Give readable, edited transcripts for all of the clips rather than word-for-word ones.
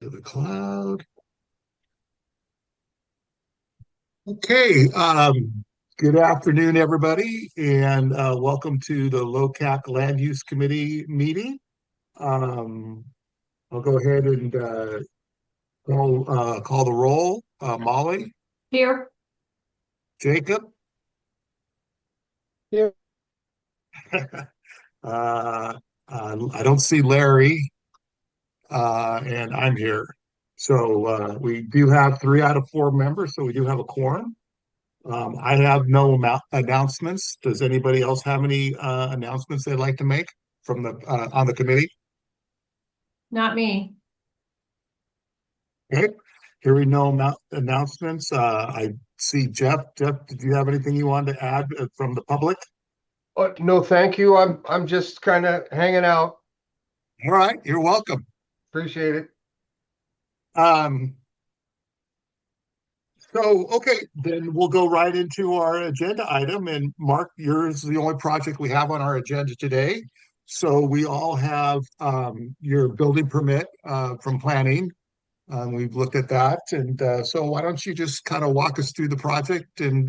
To the cloud. Okay. Good afternoon, everybody, and welcome to the LOCAC Land Use Committee meeting. Um, I'll go ahead and call the roll. Molly, Here. Jacob, Here. uh, I don't see Larry, and I'm here. So we do have 3 out of 4 members, so we do have a quorum. I have no announcements. Does anybody else have any announcements they'd like to make from the on the committee? Not me. Okay, hearing no announcements, I see Jeff. Jeff, did you have anything you wanted to add from the public? No, thank you. I'm just kind of hanging out. All right, you're welcome. Appreciate it. Um, okay, then we'll go right into our agenda item. And Mark, yours is the only project we have on our agenda today. So we all have your building permit from planning. We've looked at that. And so why don't you just kind of walk us through the project and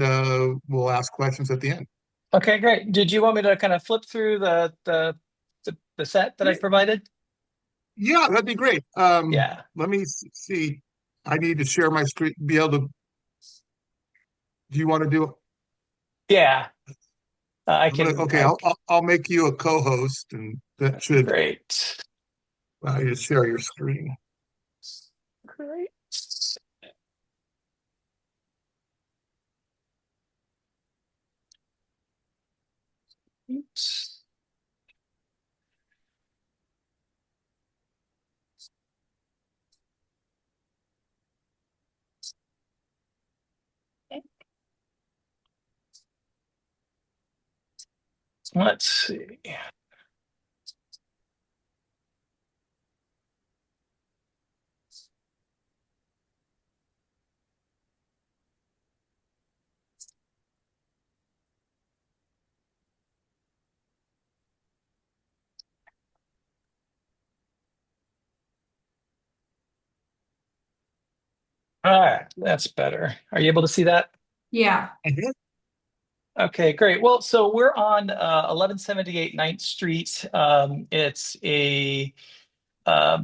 we'll ask questions at the end. Okay, great. Did you want me to kind of flip through the set that I provided? Yeah, that'd be great. Yeah. Let me see. I need to share my screen, be able to, do you want to do it? Yeah. I I'm gonna, can okay, I'll make you a co-host and that should great. allow you to share your screen. Great. Oops. Let's see. All right, that's better. Are you able to see that? Yeah. Mhm. Okay, great. Well, so we're on 1178 9th Street. It's a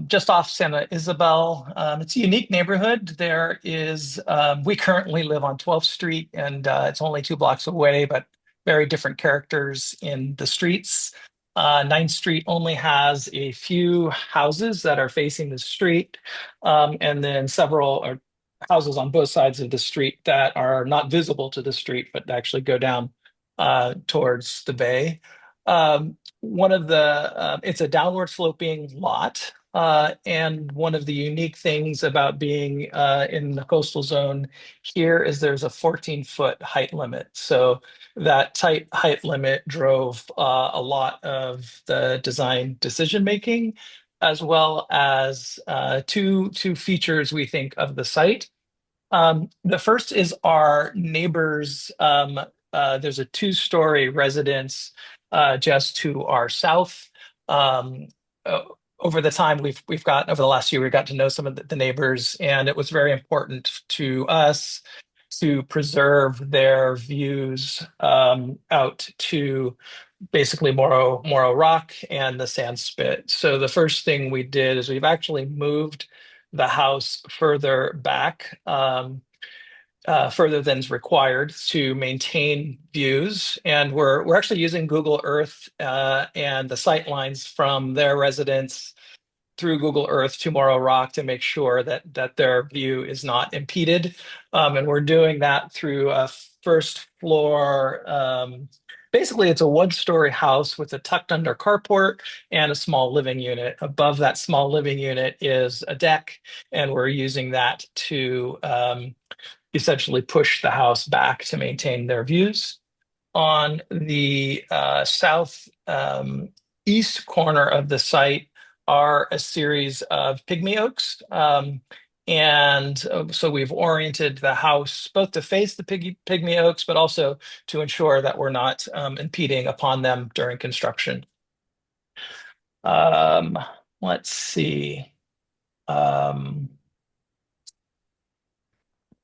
just off Santa Isabel. It's a unique neighborhood. We currently live on 12th Street, and it's only 2 blocks away, but very different characters in the streets. 9th Street only has a few houses that are facing the street, and then several houses on both sides of the street that are not visible to the street, but actually go down towards the bay. It's a downward sloping lot. And one of the unique things about being in the coastal zone here is there's a 14-foot height limit. So that tight height limit drove a lot of the design decision making, as well as two features we think of the site. The first is our neighbors. There's a 2-story residence just to our south. Um, uh, Over the time over the last year, we've got to know some of the neighbors, and it was very important to us to preserve their views out to basically Morro Rock and the Sand Spit. So the first thing we did is we've actually moved the house further back, further than is required to maintain views. And we're actually using Google Earth and the sight lines from their residence through Google Earth to Morro Rock to make sure that their view is not impeded. And we're doing that through a first floor. Basically, it's a 1-story house with a tucked under carport and a small living unit. Above that small living unit is a deck, and we're using that to essentially push the house back to maintain their views. On the south east corner of the site are a series of pygmy oaks. So we've oriented the house both to face the pygmy oaks, but also to ensure that we're not impeding upon them during construction. Um, let's see. Um,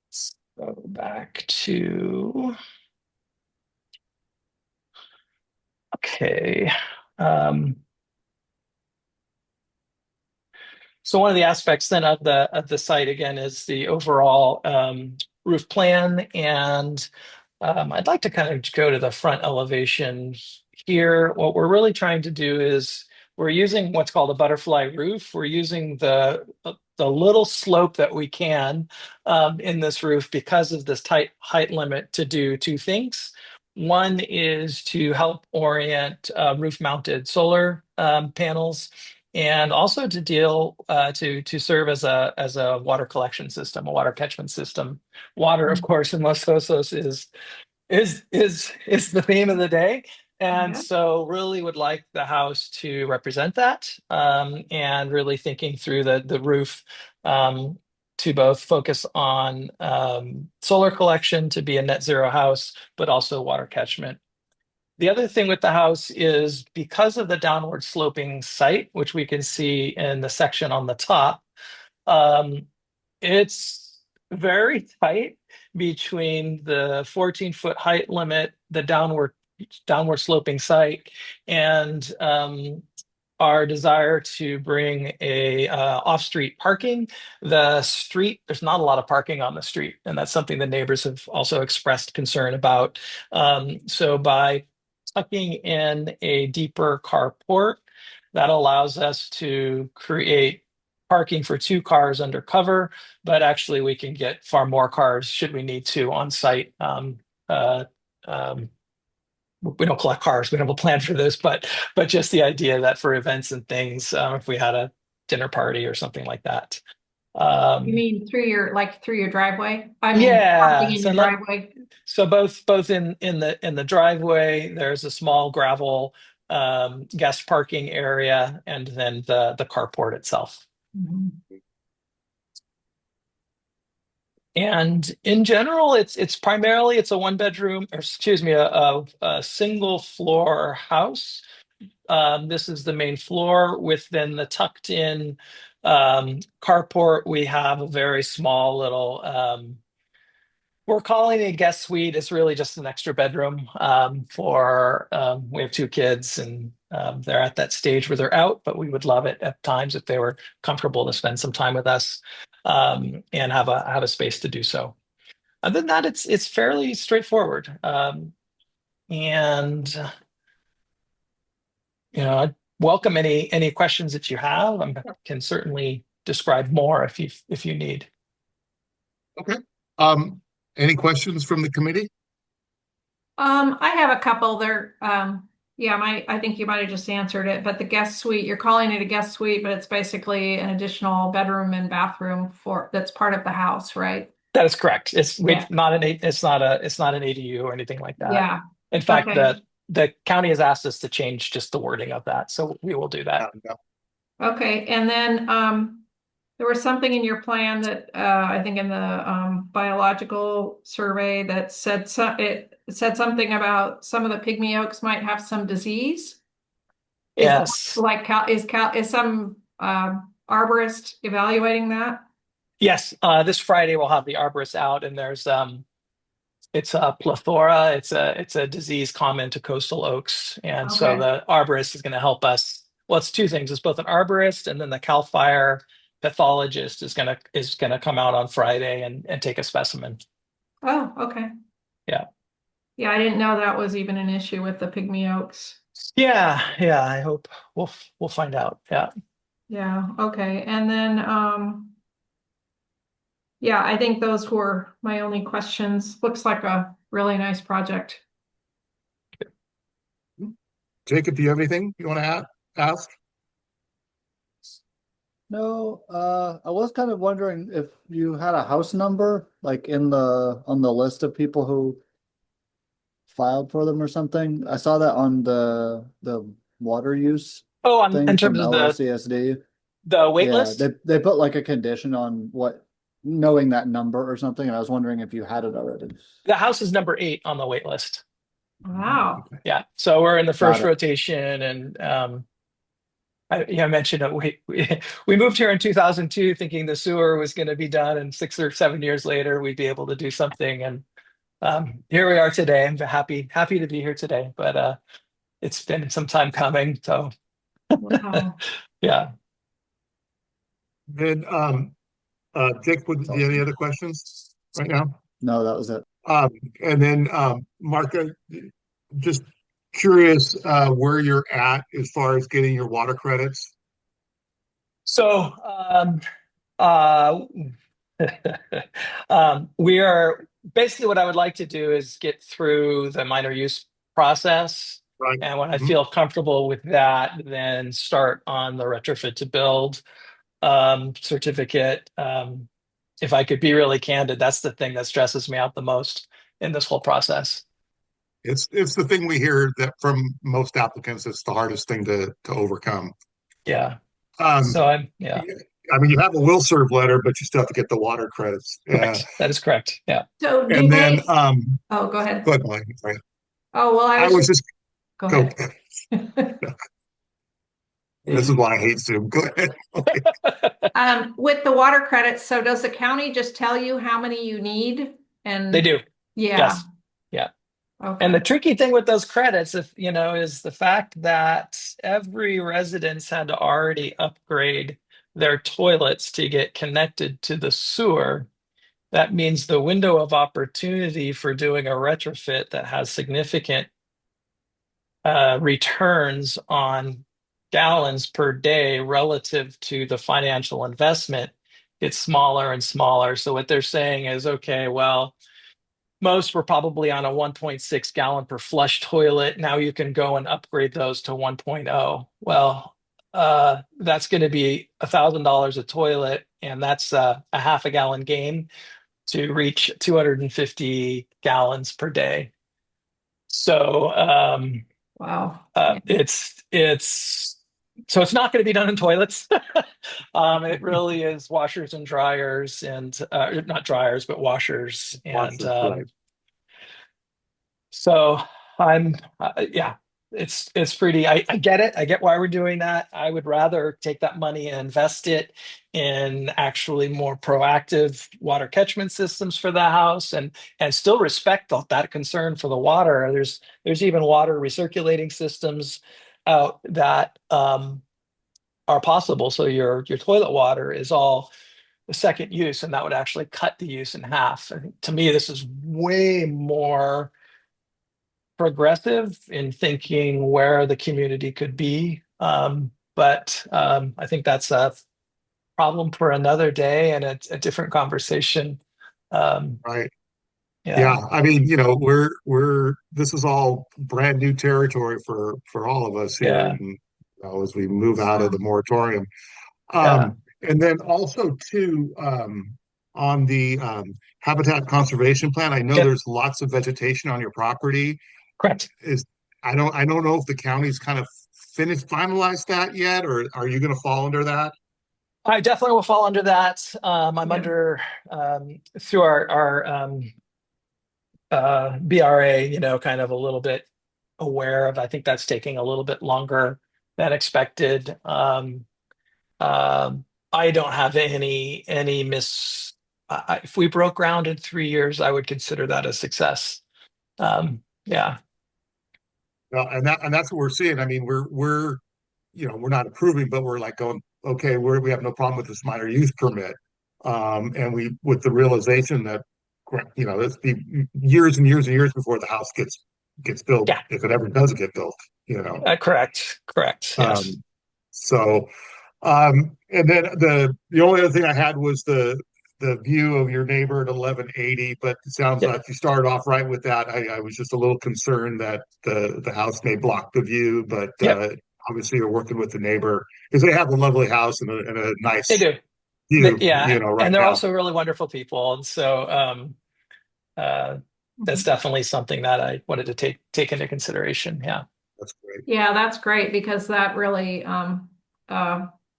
let's go back to, okay. Um, So one of the aspects then of the site again is the overall roof plan, and I'd like to kind of go to the front elevation here. What we're really trying to do is we're using what's called a butterfly roof. We're using the little slope that we can in this roof because of this tight height limit to do two things. One is to help orient roof-mounted solar panels, and also to deal to serve as a water collection system, a water catchment system. Water, of course, in Los Osos is the theme of the day, and Yeah. so really would like the house to represent that, and really thinking through the roof, to both focus on solar collection to be a net zero house, but also water catchment. The other thing with the house is because of the downward sloping site, which we can see in the section on the top, um, it's very tight between the 14-foot height limit, the downward sloping site, and our desire to bring a off-street parking. The street, there's not a lot of parking on the street, and that's something the neighbors have also expressed concern about. So by tucking in a deeper carport, that allows us to create parking for two cars under cover, but actually we can get far more cars should we need to on site. Uh, um, we don't collect cars. We don't have a plan for this, but just the idea that for events and things, if we had a dinner party or something like that. You Um, mean through your driveway? I mean, parking yeah. in your driveway? So both in the driveway, there's a small gravel guest parking area, and then the carport itself. Mhm. And in general, it's primarily it's a one bedroom, or excuse me, a single floor house. This is the main floor. Within the tucked in carport, we have a very small little, we're calling it a guest suite. It's really just an extra bedroom we have two kids, and they're at that stage where they're out, but we would love it at times if they were comfortable to spend some time with us, and have a space to do so. Other than that, it's fairly straightforward. And I'd welcome any questions that you have. I can certainly describe more if you need. Okay. Um, any questions from the committee? I have a couple there. Yeah, I think you might have just answered it, but the guest suite, you're calling it a guest suite, but it's basically an additional bedroom and bathroom that's part of the house, right? That is correct. Yeah. It's not an ADU or anything like that. Yeah. In fact, Okay. the county has asked us to change just the wording of that, so we will do that. Yeah. Okay. And then there was something in your plan that I think in the biological survey that it said something about some of the pygmy oaks might have some disease. Is that Yes. like is some arborist evaluating that? Yes. This Friday we'll have the arborist out, and there's it's a plethora. It's a disease common to coastal oaks, and so Okay. the arborist is going to help us. Well, it's two things. It's both an arborist, and then the Cal Fire pathologist is gonna come out on Friday and take a specimen. Oh, okay. Yeah. Yeah, I didn't know that was even an issue with the pygmy oaks. Yeah, yeah. I hope we'll find out. Yeah. Yeah, okay. And then yeah, I think those were my only questions. Looks like a really nice project. Jacob, do you have anything you want to ask? No, I was kind of wondering if you had a house number, like on the list of people who filed for them or something. I saw that on the water use Oh, in thing from terms of LOCSD. the wait Yeah, list. they put like a condition on knowing that number or something, and I was wondering if you had it already. The house is number 8 on the wait list. Wow. Okay. Yeah. So we're in the Got first it. rotation, and I mentioned that we moved here in 2002 thinking the sewer was going to be done, and 6 or 7 years later we'd be able to do something. And here we are today. I'm happy to be here today, but it's been some time coming. So Wow. yeah. Then, Dick, would That's you have any awesome. other questions right now? No, that was it. And then, Mark, just curious, where you're at as far as getting your water credits. So uh, we are basically what I would like to do is get through the minor use process. Right. And when I Mhm. feel comfortable with that, then start on the retrofit to build certificate. If I could be really candid, that's the thing that stresses me out the most in this whole process. It's the thing we hear that from most applicants, it's the hardest thing to overcome. Yeah. Um, So yeah, I mean, you have a will serve letter, but you still have to get the water credits. Yeah. correct. That is correct. Yeah. So do And then, they, oh, go ahead. go ahead, Mike. Sorry. Oh, well, I I was was just, just go go. ahead. This is why I hate Zoom. Go ahead. Okay. With the water credits, so does the county just tell you how many you need? They And do. yeah, Yes. Yeah. And the okay. tricky thing with those credits, if you know, is the fact that every residence had to already upgrade their toilets to get connected to the sewer. That means the window of opportunity for doing a retrofit that has significant returns on gallons per day relative to the financial investment gets smaller and smaller. So what they're saying is, okay, well, most were probably on a 1.6 gallon per flush toilet. Now you can go and upgrade those to 1.0. Well, that's going to be $1,000 a toilet, and that's a half a gallon gain to reach 250 gallons per day. So Wow. it's not going to be done in toilets. It really is washers and dryers, and not dryers, but washers. And Watchers, right. so I'm yeah, it's pretty. I get it. I get why we're doing that. I would rather take that money and invest it in actually more proactive water catchment systems for the house, and still respect that concern for the water. There's even water recirculating systems out that are possible. So your toilet water is all the second use, and that would actually cut the use in half. I think to me, this is way more progressive in thinking where the community could be. But I think that's a problem for another day and a different conversation. Um, Right. yeah, Yeah. I mean, we're this is all brand new territory for all of us here, yeah, and as we move out of the moratorium. yeah, And then also too, on the habitat conservation plan, I know yep, there's lots of vegetation on your property. correct. Is I don't know if the county's kind of finalized that yet, or are you going to fall under that? I definitely will fall under that. I'm Yeah. under through our BRA, kind of a little bit aware of. I think that's taking a little bit longer than expected. I don't have any miss. If we broke ground in 3 years, I would consider that a success. Yeah, Well, and that's what we're seeing. I mean, we're not approving, but we're like going, okay, we have no problem with this minor use permit. And we with the realization that it's be years and years and years before the house gets built, yeah, if it ever does get built, you know. correct. Yes, Um, so and then the only other thing I had was the view of your neighbor at 1180, but it sounds yep, like you started off right with that. I was just a little concerned that the house may block the view, but yep. obviously you're working with the neighbor because they have a lovely house and a They nice do. view, Yeah, right and they're now. also really wonderful people, and so uh, that's definitely something that I wanted to take into consideration. Yeah, That's great. Yeah, that's great because that really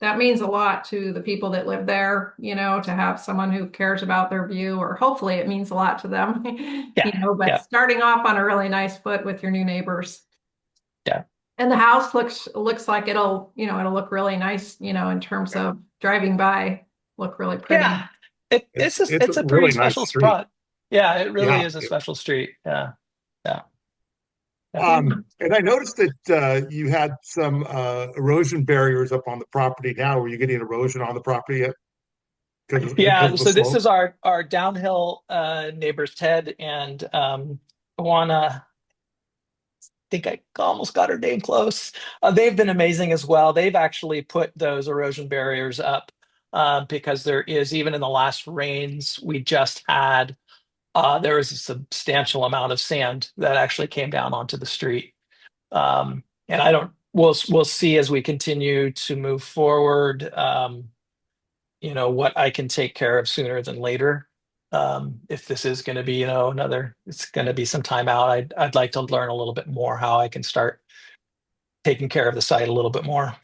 that means a lot to the people that live there, to have someone who cares about their view, or hopefully it means a lot to them, yeah, but yeah, starting off on a really nice foot with your new neighbors. yeah. And the house looks like it'll look really nice, in terms of driving by, look really pretty. Yeah, It's a it's a pretty really nice special street. spot. Yeah, it really Yeah. is a special street. Yeah, yeah, yeah. And I noticed that you had some erosion barriers up on the property now. Were you getting erosion on the property yet? Because Yeah, of the so this slope? is our downhill neighbors, Ted and Juana. Think I almost got her name close. They've been amazing as well. They've actually put those erosion barriers up because there is, even in the last rains we just had, there was a substantial amount of sand that actually came down onto the street. And I don't, we'll see as we continue to move forward, what I can take care of sooner than later. If this is going to be, it's going to be some time out. I'd like to learn a little bit more how I can start taking care of the site a little bit more.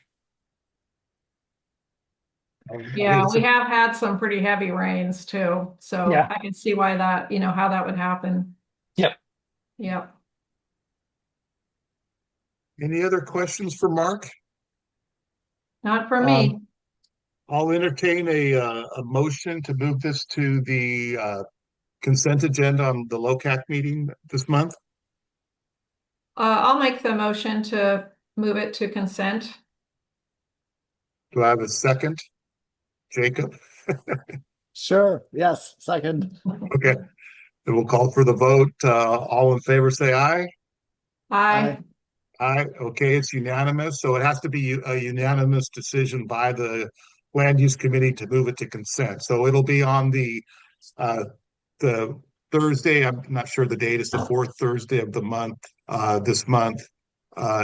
Yeah, we have had some pretty heavy rains too, so Yeah. I can see why that, how that would happen. Yep. Yep. Any other questions for Mark? Not for me. I'll entertain a motion to move this to the consent agenda on the LOCAC meeting this month. I'll make the motion to move it to consent. Do I have a second? Jacob? Sure, yes, second. Okay. Then we'll call for the vote. All in favor, say aye. Aye. Aye. Okay, it's unanimous. So it has to be a unanimous decision by the land use committee to move it to consent. So it'll be on the Thursday. I'm not sure the date is the fourth Thursday of the month, this month.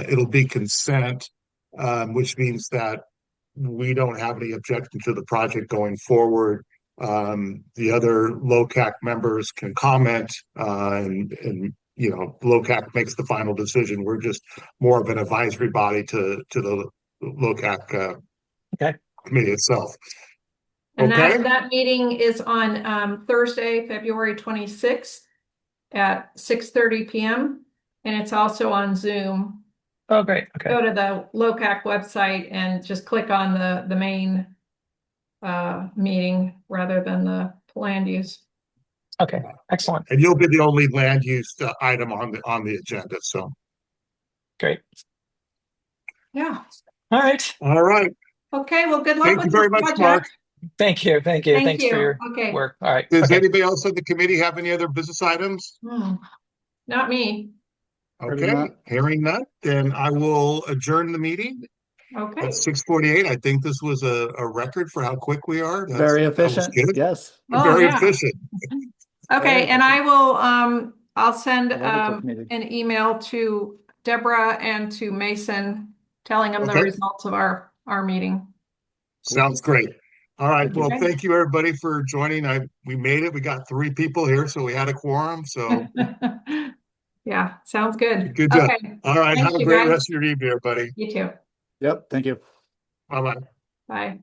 It'll be consent, which means that we don't have any objection to the project going forward. The other LOCAC members can comment, and LOCAC makes the final decision. We're just more of an advisory body to the LOCAC Okay. committee itself. And Okay. that meeting is on Thursday, February 26th at 6:30 p.m. And it's also on Zoom. Oh, great. Okay. Go to the LOCAC website and just click on the main meeting rather than the land use. Okay. Excellent. And you'll be the only land use item on the agenda. So Great. Yeah. All right. all right. Okay. Well, good luck Thank with you very this much, project. Mark. Thank you. Thank you. Thank Thanks for you. your Okay. work. All right. Does Okay. anybody else on the committee have any other business items? Not me. Pretty Okay, not. hearing none, then I will adjourn the meeting Okay. at 6:48. I think this was a record for how quick we are. Very That was efficient, good. yes. Oh, Very yeah. efficient. Okay. Very And I will, I'll send Wonderful meeting. an email to Deborah and to Mason telling them the Okay. results of our meeting. Sounds great. All right. Thank you, Well, guys. thank you everybody for joining. We made it. We got 3 people here, so we had a quorum. So Yeah, sounds good. good job. Okay. All right. Thanks, Have a you great guys. rest of your evening, everybody. You too. Yep, thank you. Bye bye. Bye.